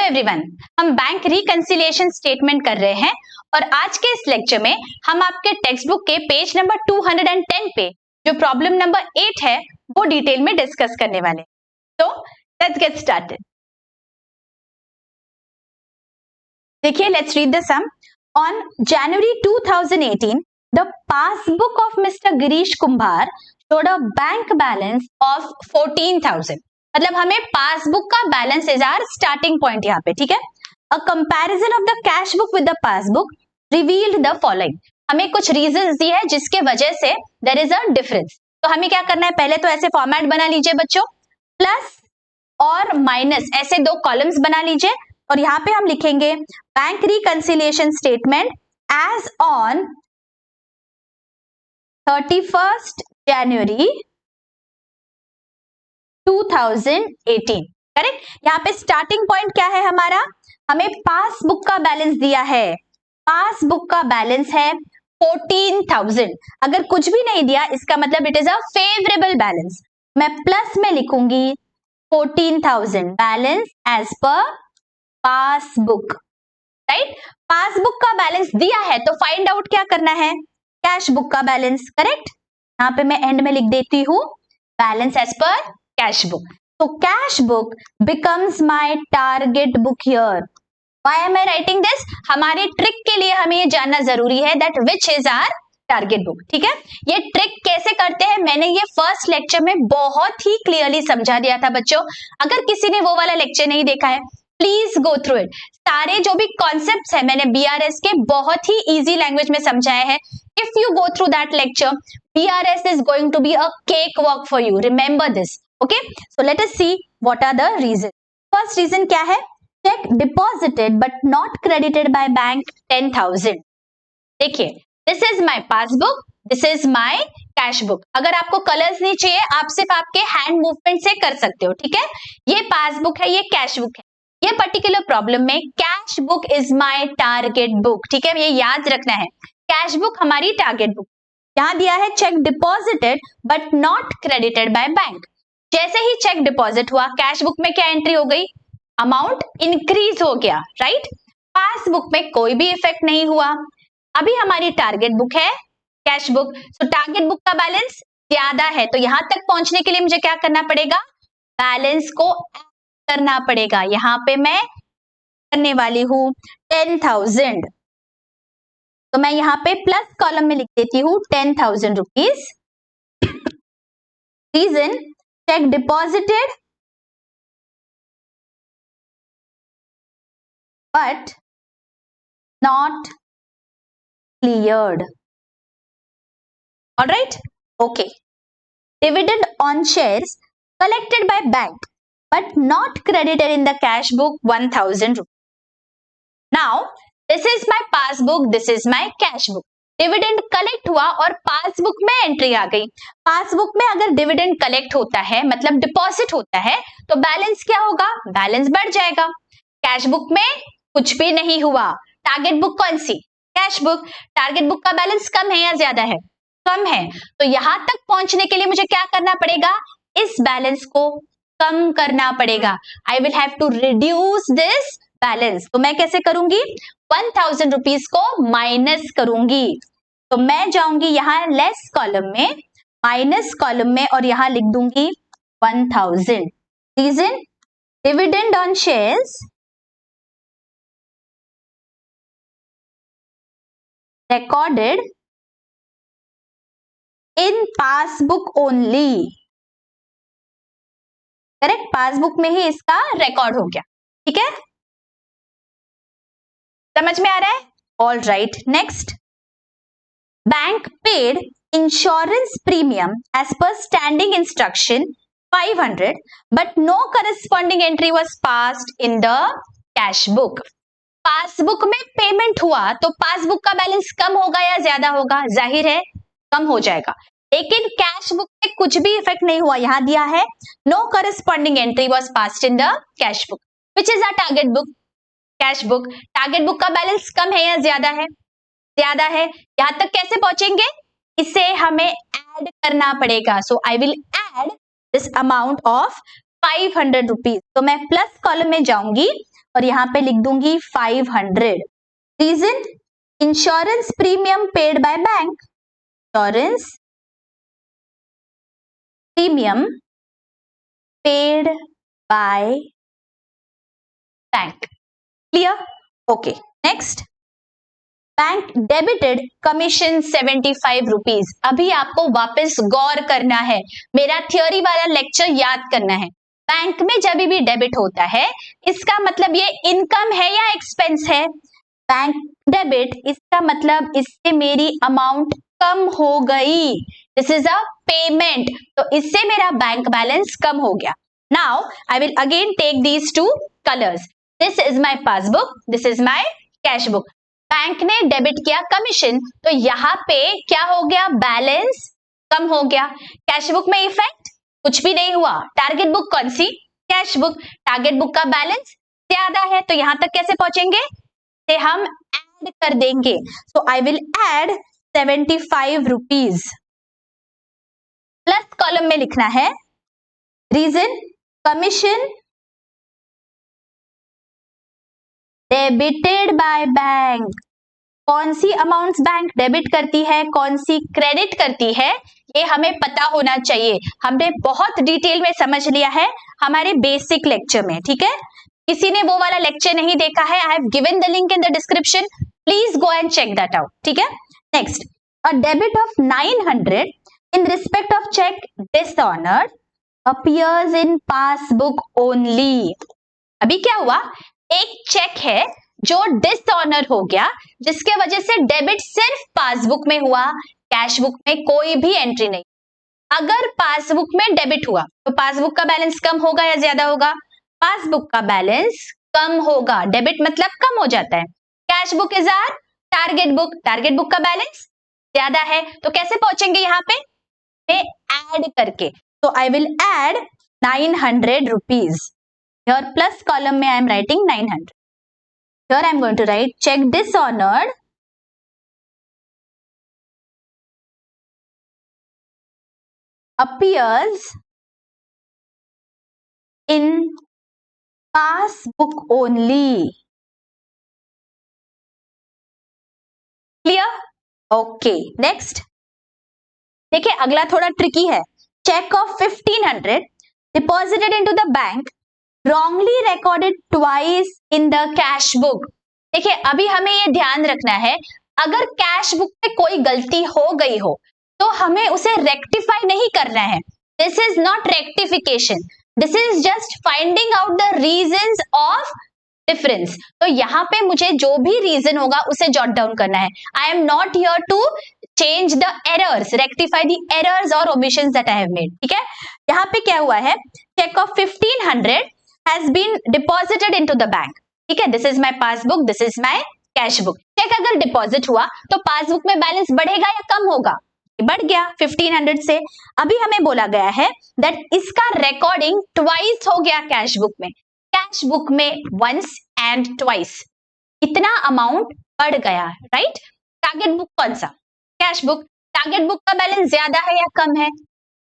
Everyone, हम bank reconciliation statement कर रहे हैं और आज के इस लेक्चर में हम आपके टेक्स्ट बुक के पेज नंबर 210 पे जो प्रॉब्लम नंबर 8 है वो डिटेल में डिस्कस करने वाले। तो लेट्स गेट स्टार्टेड। देखिए, let's read the sum. On January 2018 the passbook of mister Girish Kumbhar showed a bank balance of 14,000। मतलब हमें पासबुक का balance is our starting point यहाँ पे, ठीक है। A comparison of the cash book with the passbook revealed the following. हमें कुछ reasons दी है जिसके वजह से देयर इज अ डिफरेंस। तो हमें क्या करना है, पहले तो ऐसे फॉर्मेट बना लीजिए बच्चों, प्लस और माइनस ऐसे दो कॉलम्स बना लीजिए और यहाँ पे हम लिखेंगे bank reconciliation statement as on 31st January 2018। Correct. यहाँ पे स्टार्टिंग पॉइंट क्या है हमारा, हमें पासबुक का बैलेंस दिया है। पासबुक का बैलेंस है 14,000। अगर कुछ भी नहीं दिया इसका मतलब it is a favourable balance. मैं प्लस में लिखूंगी 14,000 balance as per passbook, right. Passbook का बैलेंस दिया है तो फाइंड आउट क्या करना है, कैश बुक का बैलेंस। करेक्ट। यहाँ पे मैं एंड में लिख देती हूँ balance as per cash book. तो cash book becomes my target book here. Why am I writing this? हमारे ट्रिक के लिए हमें ये जानना जरूरी है that which is our target book, ठीक है। ये ट्रिक कैसे करते हैं मैंने ये फर्स्ट लेक्चर में बहुत ही क्लियरली समझा दिया था बच्चों। अगर किसी ने वो वाला लेक्चर नहीं देखा है प्लीज गो थ्रू इट। सारे जो भी कॉन्सेप्ट्स है मैंने बीआरएस के बहुत ही इजी लैंग्वेज में समझाए हैं। If you go through that lecture, BRS is going to be a cake walk for you, remember this. Okay, so let us see what are the reason. First reason क्या है, cheque deposited but not credited by bank 10,000। देखिए, this is my passbook, this is my cash book. अगर आपको colours नहीं चाहिए आप सिर्फ आपके हैंड मूवमेंट से कर सकते हो, ठीक है। ये पासबुक है, ये कैश बुक है। ये पर्टिकुलर प्रॉब्लम में cash book is my target book, ठीक है, ये याद रखना है। कैश बुक हमारी टारगेट बुक। यहां दिया है cheque deposited but not credited by bank. जैसे ही चेक डिपॉजिट हुआ कैश बुक में क्या एंट्री हो गई, अमाउंट इंक्रीज हो गया, राइट। पासबुक में कोई भी इफेक्ट नहीं हुआ। अभी हमारी टारगेट बुक है कैश बुक, तो टारगेट बुक का बैलेंस ज्यादा है तो यहां तक पहुंचने के लिए मुझे क्या करना पड़ेगा, बैलेंस को करना पड़ेगा। यहां पे मैं करने वाली हूं 10,000, तो मैं यहां पे प्लस कॉलम में लिख देती हूं 10,000 rupees. Reason, cheque deposited but not cleared. Alright, okay. Dividend on shares collected by bank but not credited in the cash book 1,000 rupees. Now this is my passbook, this is my cash book. Dividend collect हुआ और passbook में entry आ गई। Passbook में अगर dividend collect होता है मतलब deposit होता है तो बैलेंस क्या होगा, बैलेंस बढ़ जाएगा। कैश बुक में कुछ भी नहीं हुआ। टारगेट बुक कौन सी, कैश बुक। टारगेट बुक का बैलेंस कम है या ज्यादा है, कम है। तो यहां तक पहुंचने के लिए मुझे क्या करना पड़ेगा, इस बैलेंस को कम करना पड़ेगा। I will have to reduce this balance. तो मैं कैसे करूंगी, 1,000 रुपीज को माइनस करूंगी। तो मैं जाऊंगी यहां लेस कॉलम में, माइनस कॉलम में और यहां लिख दूंगी 1,000। Reason, dividend on shares recorded in passbook only। Correct, passbook में ही इसका रिकॉर्ड हो गया, ठीक है। समझ में आ रहा है? All right, next. Bank paid insurance premium as per standing instruction 500 but no corresponding entry was passed in the cash book. Passbook में पेमेंट हुआ तो पासबुक का बैलेंस कम होगा या ज्यादा होगा, जाहिर है कम हो जाएगा। लेकिन कैश बुक में कुछ भी इफेक्ट नहीं हुआ। यहां दिया है no corresponding entry was passed in the cash book which is a target book, cash book. Target book का बैलेंस कम है या ज्यादा है, ज्यादा है। यहां तक कैसे पहुंचेंगे, इसे हमें ऐड करना पड़ेगा। So I will add this amount of 500 rupees. तो मैं प्लस कॉलम में जाऊंगी और यहाँ पे लिख दूंगी 500। Reason, insurance premium paid by bank, insurance premium paid by bank. Clear? Okay, next, bank debited commission 75 rupees. अभी आपको वापस गौर करना है, मेरा थियोरी वाला लेक्चर याद करना है। बैंक में जब भी डेबिट होता है इसका मतलब ये इनकम है या एक्सपेंस है? बैंक डेबिट, इसका मतलब इससे मेरी अमाउंट कम हो गई, दिस इज अ पेमेंट, तो इससे मेरा बैंक बैलेंस कम हो गया। Now I will again take these two colours, this is my passbook, this is my cash book. Bank ने डेबिट किया कमीशन, तो यहाँ पे क्या हो गया? बैलेंस कम हो गया। कैश बुक में इफेक्ट कुछ भी नहीं हुआ। टारगेट बुक कौन सी? Cash book. टारगेट बुक का बैलेंस ज्यादा है, तो यहां तक कैसे पहुंचेंगे? से हम ऐड कर देंगे, so I will add 75 rupees. Plus column में लिखना है reason, commission debited by bank. कौन सी अमाउंट्स बैंक डेबिट करती है, कौन सी क्रेडिट करती है, ये हमें पता होना चाहिए। हमने बहुत डिटेल में समझ लिया है हमारे बेसिक लेक्चर में, ठीक है? किसी ने वो वाला लेक्चर नहीं देखा है, I have given the link in the description, please go and check that out, ठीक है? Next, a debit of 900 in respect of cheque dishonoured appears in passbook only. अभी क्या हुआ? एक चेक है जो डिसऑनर हो गया, जिसके वजह से डेबिट सिर्फ पासबुक में हुआ, कैश बुक में कोई भी एंट्री नहीं। अगर पासबुक में डेबिट हुआ तो पासबुक का बैलेंस कम होगा या ज्यादा होगा? पासबुक का बैलेंस कम होगा, डेबिट मतलब कम हो जाता है। Cash book is our target book, target book का बैलेंस ज्यादा है, तो कैसे पहुंचेंगे यहाँ पे? ऐड करके, तो आई will add 900 rupees. Here plus column में I am writing 900. Here I am going to write check dishonored appears in passbook only. Clear? Okay. Next. देखिए अगला थोड़ा ट्रिकी है। Cheque of 1500 deposited into the bank wrongly recorded twice in the cash book। देखिए अभी हमें ये ध्यान रखना है, अगर कैश बुक पे कोई गलती हो गई हो तो हमें उसे रेक्टिफाई नहीं करना है। This is not rectification, this is just finding out the reasons of difference. तो यहाँ पे मुझे जो भी रीजन होगा उसे जॉट डाउन करना है। I am not here to change the errors, rectify the errors और omissions that I have made, ठीक है? यहाँ पे क्या हुआ है? Cheque of 1500 has been deposited into the bank, ठीक है? This is my passbook, this is my cash book. Cheque अगर डिपॉजिट हुआ तो पासबुक में बैलेंस बढ़ेगा या कम होगा? बढ़ गया 1500 से। अभी हमें बोला गया है दैट इसका रिकॉर्डिंग ट्वाइस हो गया कैश बुक में, कैश बुक में वंस एंड ट्वाइस, इतना अमाउंट बढ़ गया, राइट? टारगेट बुक कौन सा? Cash book. टारगेट बुक का बैलेंस ज्यादा है या कम है?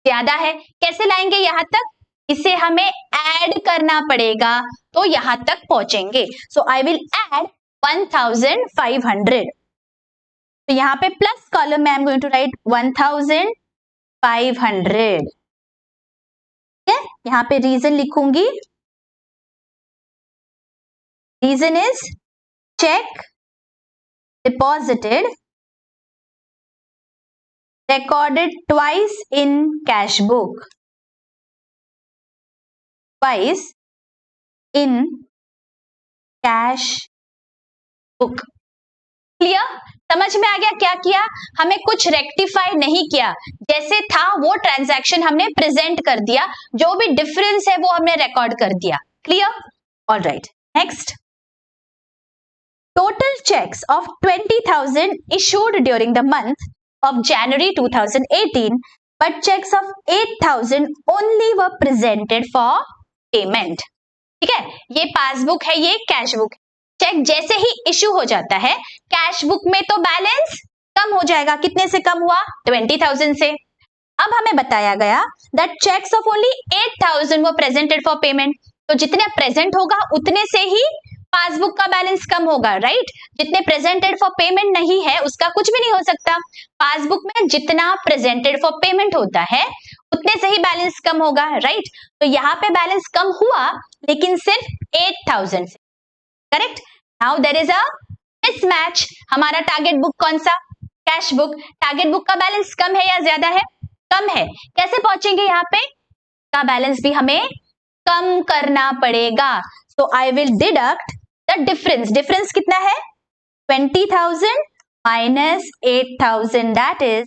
ज्यादा है। कैसे लाएंगे यहाँ तक? इसे हमें ऐड करना पड़ेगा, तो यहां तक पहुंचेंगे। So I will add 1500। तो यहां पे प्लस कॉलम में I am going to write 1500, ठीक है? यहां पे रीजन लिखूंगी, reason is cheque deposited recorded twice in cash book, twice in cash book। Clear? समझ में आ गया क्या किया? हमें कुछ रेक्टिफाई नहीं किया, जैसे था वो ट्रांजैक्शन हमने प्रेजेंट कर दिया, जो भी डिफरेंस है वो हमने रिकॉर्ड कर दिया। Clear? Alright, next, total cheques of 20,000 issued during the month of January 2018, but checks of 8,000 only were presented for payment। ठीक है? ये पासबुक है, ये कैश बुक है। चेक जैसे ही इश्यू हो जाता है कैश बुक में तो बैलेंस कम हो जाएगा। कितने से कम हुआ? 20,000 से। अब हमें बताया गया that cheques of only 8,000 were presented for payment, तो जितने प्रेजेंट होगा उतने से ही पासबुक का बैलेंस कम होगा, राइट? जितने प्रेजेंटेड फॉर पेमेंट नहीं है उसका कुछ भी नहीं हो सकता। पासबुक में जितना प्रेजेंटेड फॉर पेमेंट होता है उतने से ही बैलेंस कम होगा, राइट? तो यहाँ पे बैलेंस कम हुआ लेकिन सिर्फ 8,000 से, correct? Now there is a mismatch. हमारा टारगेट बुक कौन सा? Cash book. टारगेट बुक का बैलेंस कम है या ज्यादा है? कम है। कैसे पहुंचेंगे यहाँ पे? का बैलेंस भी हमें कम करना पड़ेगा। So I will deduct the difference. Difference कितना है? 20,000 माइनस 8,000 दैट इज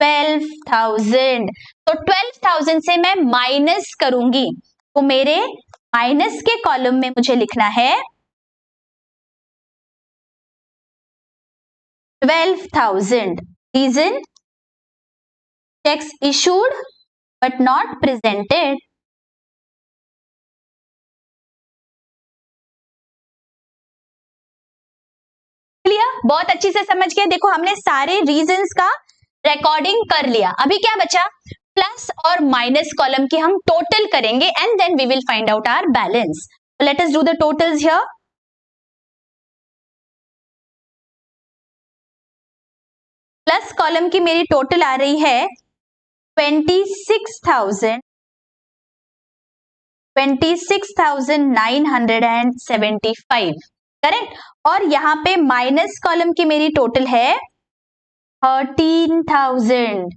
12,000। तो 12,000 से मैं माइनस करूंगी तो मेरे माइनस के कॉलम में मुझे लिखना है 12,000। Reason? checks issued but not presented। Clear? बहुत अच्छी से समझ गए। देखो हमने सारे रीजंस का रिकॉर्डिंग कर लिया। अभी क्या बचा? प्लस और माइनस कॉलम की हम टोटल करेंगे and then we will find out our balance. Let us do the totals here. Plus column की मेरी टोटल आ रही है 26,975, करेक्ट? और यहाँ पे माइनस कॉलम की मेरी टोटल है 13,000,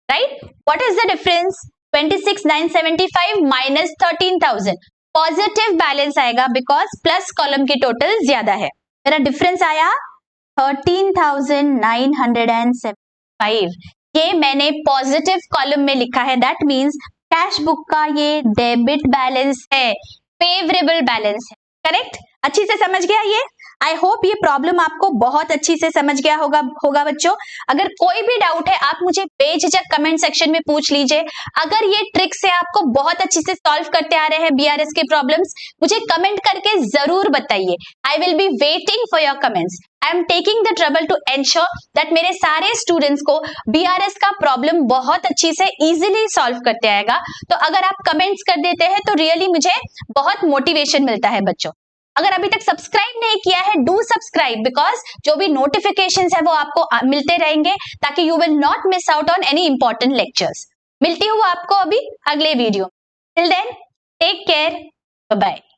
right? What is the difference? 26,975 minus 13,000। Positive balance आएगा बिकॉज प्लस कॉलम की टोटल ज्यादा है। मेरा डिफरेंस आया 13,975। ये मैंने पॉजिटिव कॉलम में लिखा है, दैट मीन्स कैश बुक का ये डेबिट बैलेंस है, फेवरेबल बैलेंस है, करेक्ट? अच्छी से समझ गया ये? आई होप ये प्रॉब्लम आपको बहुत अच्छी से समझ गया होगा बच्चों। अगर कोई भी डाउट है आप मुझे बेझिझक कमेंट सेक्शन में पूछ लीजिए। अगर ये ट्रिक से आपको बहुत अच्छी से सॉल्व करते आ रहे हैं बीआरएस के प्रॉब्लम्स, मुझे कमेंट करके जरूर बताइए। I will be waiting for your comments. I am taking the trouble to ensure that मेरे सारे स्टूडेंट्स को बीआरएस का प्रॉब्लम बहुत अच्छी से इजीली सॉल्व करते आएगा। तो अगर आप कमेंट्स कर देते हैं तो रियली मुझे बहुत मोटिवेशन मिलता है बच्चों। अगर अभी तक सब्सक्राइब नहीं किया है, डू सब्सक्राइब बिकॉज जो भी नोटिफिकेशंस है वो आपको मिलते रहेंगे ताकि you will not miss out on any important lectures. मिलती हूँ आपको अभी अगले video. Till then take care, bye bye.